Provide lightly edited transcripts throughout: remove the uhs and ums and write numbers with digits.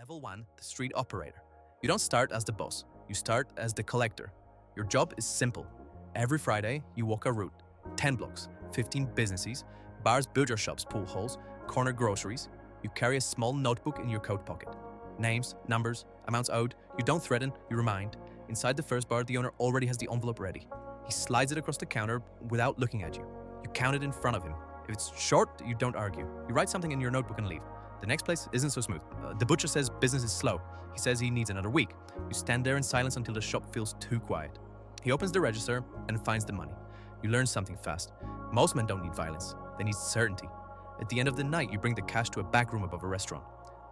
Level 1, the street operator. You don't start as the boss, you start as the collector. Your job is simple. Every Friday, you walk a route. 10 blocks, 15 businesses, bars, butcher shops, pool halls, corner groceries. You carry a small notebook in your coat pocket. Names, numbers, amounts owed. You don't threaten, you remind. Inside the first bar, the owner already has the envelope ready. He slides it across the counter without looking at you. You count it in front of him. If it's short, you don't argue. You write something in your notebook and leave. The next place isn't so smooth. The butcher says business is slow. He says he needs another week. You stand there in silence until the shop feels too quiet. He opens the register and finds the money. You learn something fast. Most men don't need violence. They need certainty. At the end of the night, you bring the cash to a back room above a restaurant.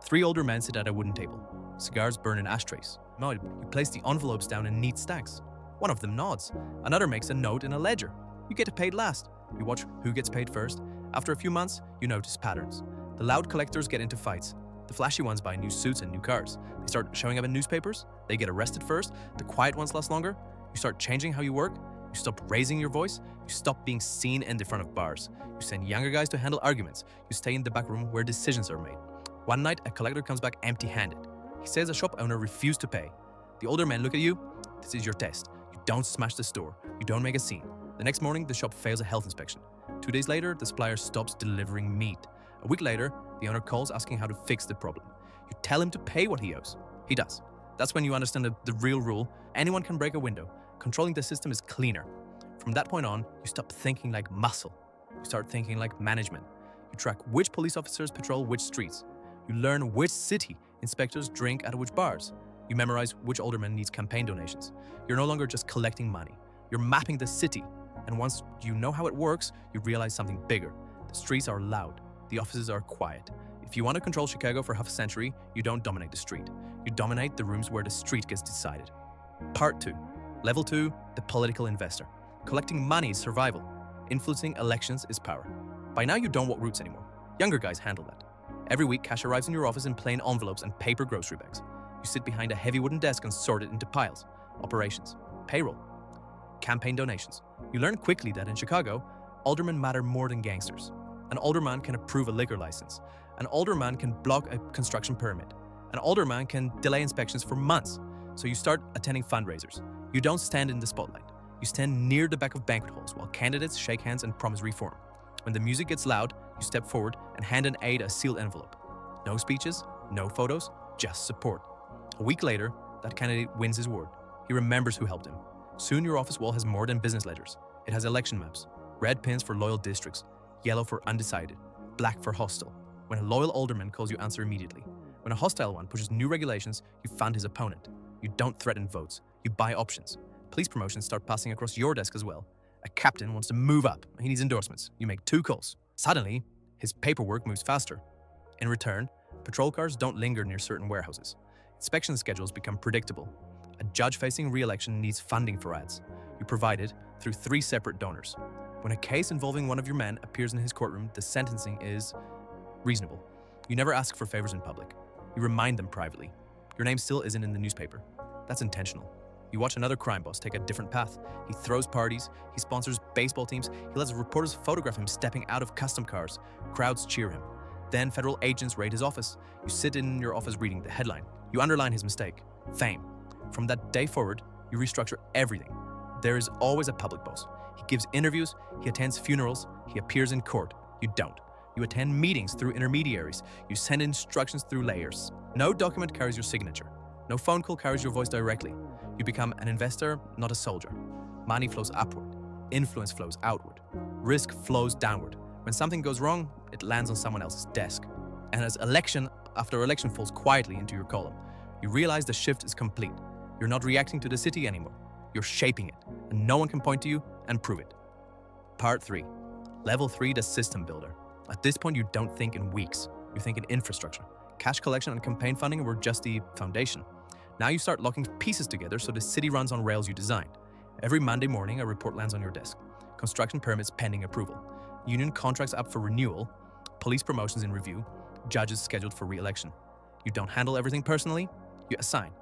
3 older men sit at a wooden table. Cigars burn in ashtrays. You place the envelopes down in neat stacks. One of them nods. Another makes a note in a ledger. You get paid last. You watch who gets paid first. After a few months, you notice patterns. The loud collectors get into fights. The flashy ones buy new suits and new cars. They start showing up in newspapers. They get arrested first. The quiet ones last longer. You start changing how you work. You stop raising your voice. You stop being seen in the front of bars. You send younger guys to handle arguments. You stay in the back room where decisions are made. One night, a collector comes back empty-handed. He says a shop owner refused to pay. The older men look at you. This is your test. You don't smash the store. You don't make a scene. The next morning, the shop fails a health inspection. 2 days later, the supplier stops delivering meat. A week later, the owner calls asking how to fix the problem. You tell him to pay what he owes. He does. That's when you understand the real rule. Anyone can break a window. Controlling the system is cleaner. From that point on, you stop thinking like muscle. You start thinking like management. You track which police officers patrol which streets. You learn which city inspectors drink at which bars. You memorize which alderman needs campaign donations. You're no longer just collecting money. You're mapping the city. And once you know how it works, you realize something bigger. The streets are loud. The offices are quiet. If you want to control Chicago for half a century, you don't dominate the street. You dominate the rooms where the street gets decided. Part 2. Level 2, the political investor. Collecting money is survival. Influencing elections is power. By now you don't walk routes anymore. Younger guys handle that. Every week, cash arrives in your office in plain envelopes and paper grocery bags. You sit behind a heavy wooden desk and sort it into piles. Operations, payroll, campaign donations. You learn quickly that in Chicago, aldermen matter more than gangsters. An alderman can approve a liquor license. An alderman can block a construction permit. An alderman can delay inspections for months. So you start attending fundraisers. You don't stand in the spotlight. You stand near the back of banquet halls while candidates shake hands and promise reform. When the music gets loud, you step forward and hand an aide a sealed envelope. No speeches, no photos, just support. A week later, that candidate wins his ward. He remembers who helped him. Soon your office wall has more than business ledgers. It has election maps, red pins for loyal districts, yellow for undecided, black for hostile. When a loyal alderman calls, you answer immediately. When a hostile one pushes new regulations, you fund his opponent. You don't threaten votes, you buy options. Police promotions start passing across your desk as well. A captain wants to move up. He needs endorsements. You make 2 calls. Suddenly, his paperwork moves faster. In return, patrol cars don't linger near certain warehouses. Inspection schedules become predictable. A judge facing re-election needs funding for ads. You provide it through 3 separate donors. When a case involving one of your men appears in his courtroom, the sentencing is reasonable. You never ask for favors in public. You remind them privately. Your name still isn't in the newspaper. That's intentional. You watch another crime boss take a different path. He throws parties, he sponsors baseball teams, he lets reporters photograph him stepping out of custom cars. Crowds cheer him. Then federal agents raid his office. You sit in your office reading the headline. You underline his mistake. Fame. From that day forward, you restructure everything. There is always a public boss. He gives interviews, he attends funerals, he appears in court. You don't. You attend meetings through intermediaries. You send instructions through layers. No document carries your signature. No phone call carries your voice directly. You become an investor, not a soldier. Money flows upward. Influence flows outward. Risk flows downward. When something goes wrong, it lands on someone else's desk. And as election after election falls quietly into your column, you realize the shift is complete. You're not reacting to the city anymore. You're shaping it, and no one can point to you and prove it. Part 3. Level 3, the system builder. At this point, you don't think in weeks. You think in infrastructure. Cash collection and campaign funding were just the foundation. Now you start locking pieces together so the city runs on rails you designed. Every Monday morning, a report lands on your desk. Construction permits pending approval. Union contracts up for renewal. Police promotions in review. Judges scheduled for re-election. You don't handle everything personally. You assign.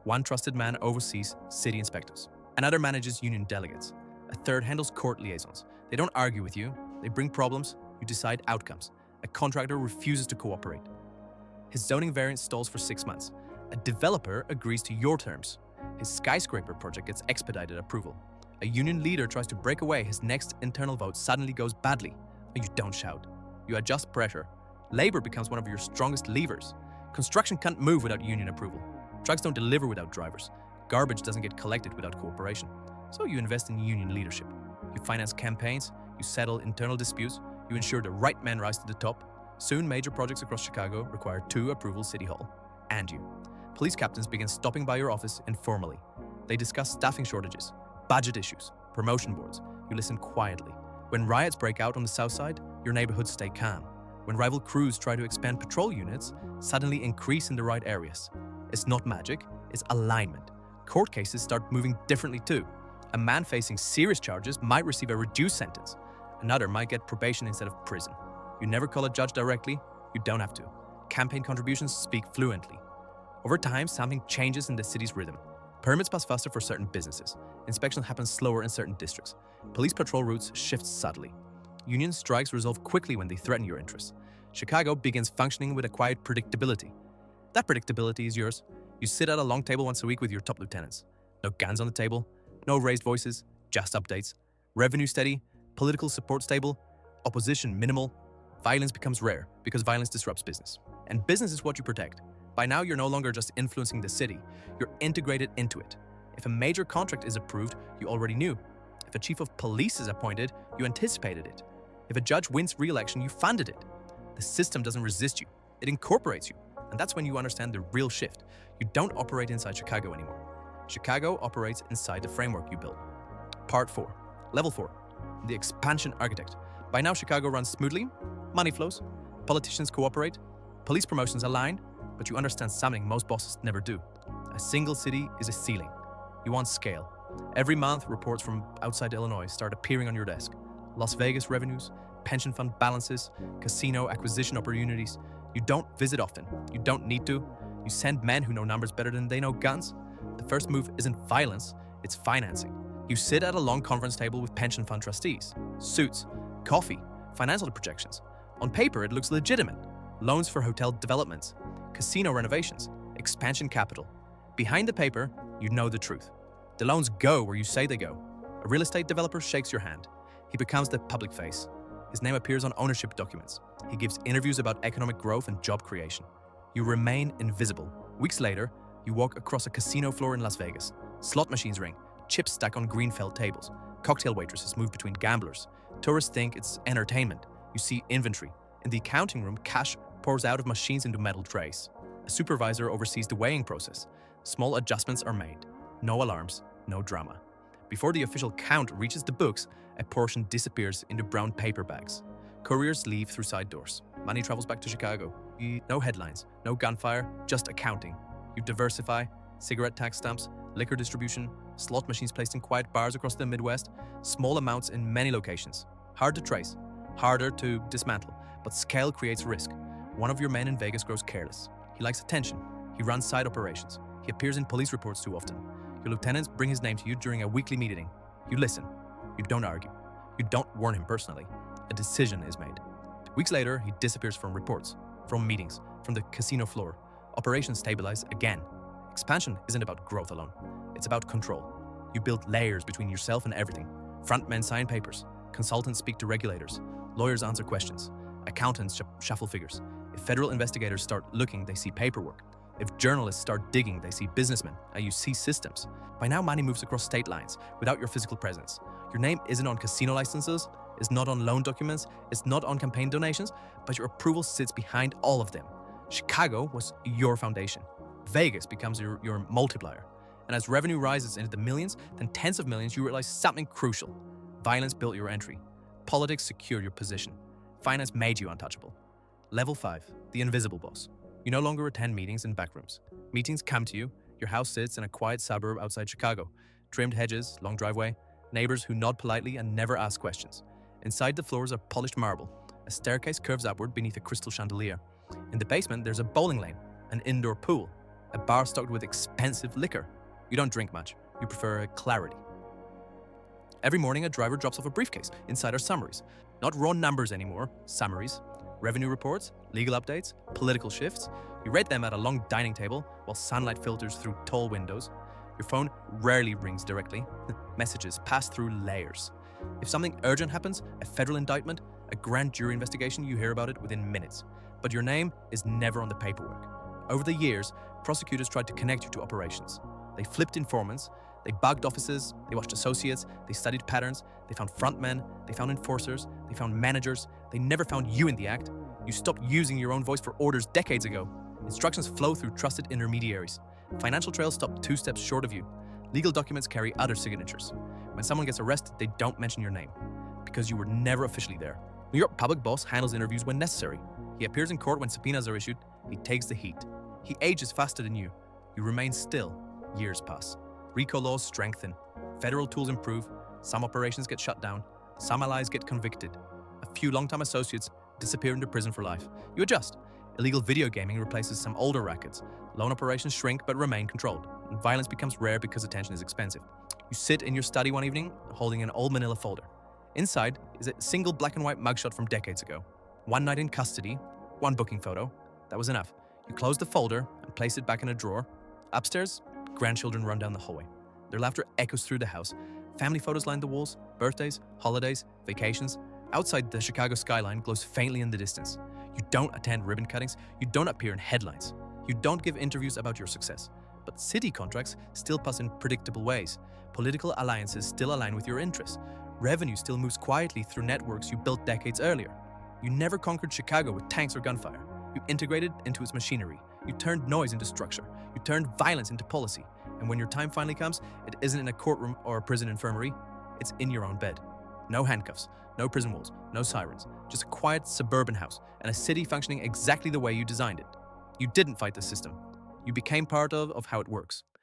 One trusted man oversees city inspectors. Another manages union delegates. A third handles court liaisons. They don't argue with you. They bring problems. You decide outcomes. A contractor refuses to cooperate. His zoning variance stalls for 6 months. A developer agrees to your terms. His skyscraper project gets expedited approval. A union leader tries to break away. His next internal vote suddenly goes badly. And you don't shout. You adjust pressure. Labor becomes one of your strongest levers. Construction can't move without union approval. Trucks don't deliver without drivers. Garbage doesn't get collected without cooperation. So you invest in union leadership. You finance campaigns, you settle internal disputes, you ensure the right men rise to the top. Soon, major projects across Chicago require 2 approvals City Hall. And you. Police captains begin stopping by your office informally. They discuss staffing shortages, budget issues, promotion boards. You listen quietly. When riots break out on the south side, your neighborhoods stay calm. When rival crews try to expand patrol units, suddenly increase in the right areas. It's not magic, it's alignment. Court cases start moving differently too. A man facing serious charges might receive a reduced sentence. Another might get probation instead of prison. You never call a judge directly, you don't have to. Campaign contributions speak fluently. Over time, something changes in the city's rhythm. Permits pass faster for certain businesses. Inspection happens slower in certain districts. Police patrol routes shift subtly. Union strikes resolve quickly when they threaten your interests. Chicago begins functioning with a quiet predictability. That predictability is yours. You sit at a long table once a week with your top lieutenants. No guns on the table, no raised voices, just updates. Revenue steady, political support stable, opposition minimal. Violence becomes rare because violence disrupts business. And business is what you protect. By now, you're no longer just influencing the city, you're integrated into it. If a major contract is approved, you already knew. If a chief of police is appointed, you anticipated it. If a judge wins re-election, you funded it. The system doesn't resist you, it incorporates you. And that's when you understand the real shift. You don't operate inside Chicago anymore. Chicago operates inside the framework you built. Part 4. Level 4. The expansion architect. By now, Chicago runs smoothly, money flows, politicians cooperate, police promotions align, but you understand something most bosses never do. A single city is a ceiling. You want scale. Every month, reports from outside Illinois start appearing on your desk. Las Vegas revenues, pension fund balances, casino acquisition opportunities. You don't visit often. You don't need to. You send men who know numbers better than they know guns. The first move isn't violence, it's financing. You sit at a long conference table with pension fund trustees. Suits, coffee, financial projections. On paper, it looks legitimate. Loans for hotel developments, casino renovations, expansion capital. Behind the paper, you know the truth. The loans go where you say they go. A real estate developer shakes your hand. He becomes the public face. His name appears on ownership documents. He gives interviews about economic growth and job creation. You remain invisible. Weeks later, you walk across a casino floor in Las Vegas. Slot machines ring, chips stack on green felt tables. Cocktail waitresses move between gamblers. Tourists think it's entertainment. You see inventory. In the accounting room, cash pours out of machines into metal trays. A supervisor oversees the weighing process. Small adjustments are made. No alarms, no drama. Before the official count reaches the books, a portion disappears into brown paper bags. Couriers leave through side doors. Money travels back to Chicago. No headlines, no gunfire, just accounting. You diversify, cigarette tax stamps, liquor distribution, slot machines placed in quiet bars across the Midwest, small amounts in many locations. Hard to trace, harder to dismantle, but scale creates risk. One of your men in Vegas grows careless. He likes attention. He runs side operations. He appears in police reports too often. Your lieutenants bring his name to you during a weekly meeting. You listen. You don't argue. You don't warn him personally. A decision is made. Weeks later, he disappears from reports, from meetings, from the casino floor. Operations stabilize again. Expansion isn't about growth alone. It's about control. You build layers between yourself and everything. Frontmen sign papers. Consultants speak to regulators. Lawyers answer questions. Accountants shuffle figures. If federal investigators start looking, they see paperwork. If journalists start digging, they see businessmen, and you see systems. By now, money moves across state lines without your physical presence. Your name isn't on casino licenses, it's not on loan documents, it's not on campaign donations, but your approval sits behind all of them. Chicago was your foundation. Vegas becomes your multiplier. And as revenue rises into the millions, then tens of millions, you realize something crucial. Violence built your entry. Politics secured your position. Finance made you untouchable. Level 5, the invisible boss. You no longer attend meetings in backrooms. Meetings come to you. Your house sits in a quiet suburb outside Chicago. Trimmed hedges, long driveway, neighbors who nod politely and never ask questions. Inside the floors are polished marble. A staircase curves upward beneath a crystal chandelier. In the basement, there's a bowling lane, an indoor pool, a bar stocked with expensive liquor. You don't drink much. You prefer clarity. Every morning, a driver drops off a briefcase. Inside are summaries. Not raw numbers anymore, summaries. Revenue reports, legal updates, political shifts. You read them at a long dining table while sunlight filters through tall windows. Your phone rarely rings directly. Messages pass through layers. If something urgent happens, a federal indictment, a grand jury investigation, you hear about it within minutes. But your name is never on the paperwork. Over the years, prosecutors tried to connect you to operations. They flipped informants, they bugged offices, they watched associates, they studied patterns, they found frontmen, they found enforcers, they found managers, they never found you in the act. You stopped using your own voice for orders decades ago. Instructions flow through trusted intermediaries. Financial trails stop 2 steps short of you. Legal documents carry other signatures. When someone gets arrested, they don't mention your name, because you were never officially there. New York public boss handles interviews when necessary. He appears in court when subpoenas are issued. He takes the heat. He ages faster than you. You remain still. Years pass. RICO laws strengthen. Federal tools improve. Some operations get shut down. Some allies get convicted. A few longtime associates disappear into prison for life. You adjust. Illegal video gaming replaces some older rackets. Loan operations shrink but remain controlled. And violence becomes rare because attention is expensive. You sit in your study one evening, holding an old manila folder. Inside is a single black and white mugshot from decades ago. One night in custody, one booking photo. That was enough. You close the folder and place it back in a drawer. Upstairs, grandchildren run down the hallway. Their laughter echoes through the house. Family photos line the walls, birthdays, holidays, vacations. Outside, the Chicago skyline glows faintly in the distance. You don't attend ribbon cuttings. You don't appear in headlines. You don't give interviews about your success. But city contracts still pass in predictable ways. Political alliances still align with your interests. Revenue still moves quietly through networks you built decades earlier. You never conquered Chicago with tanks or gunfire. You integrated into its machinery. You turned noise into structure. You turned violence into policy. And when your time finally comes, it isn't in a courtroom or a prison infirmary. It's in your own bed. No handcuffs, no prison walls, no sirens. Just a quiet suburban house and a city functioning exactly the way you designed it. You didn't fight the system. You became part of how it works.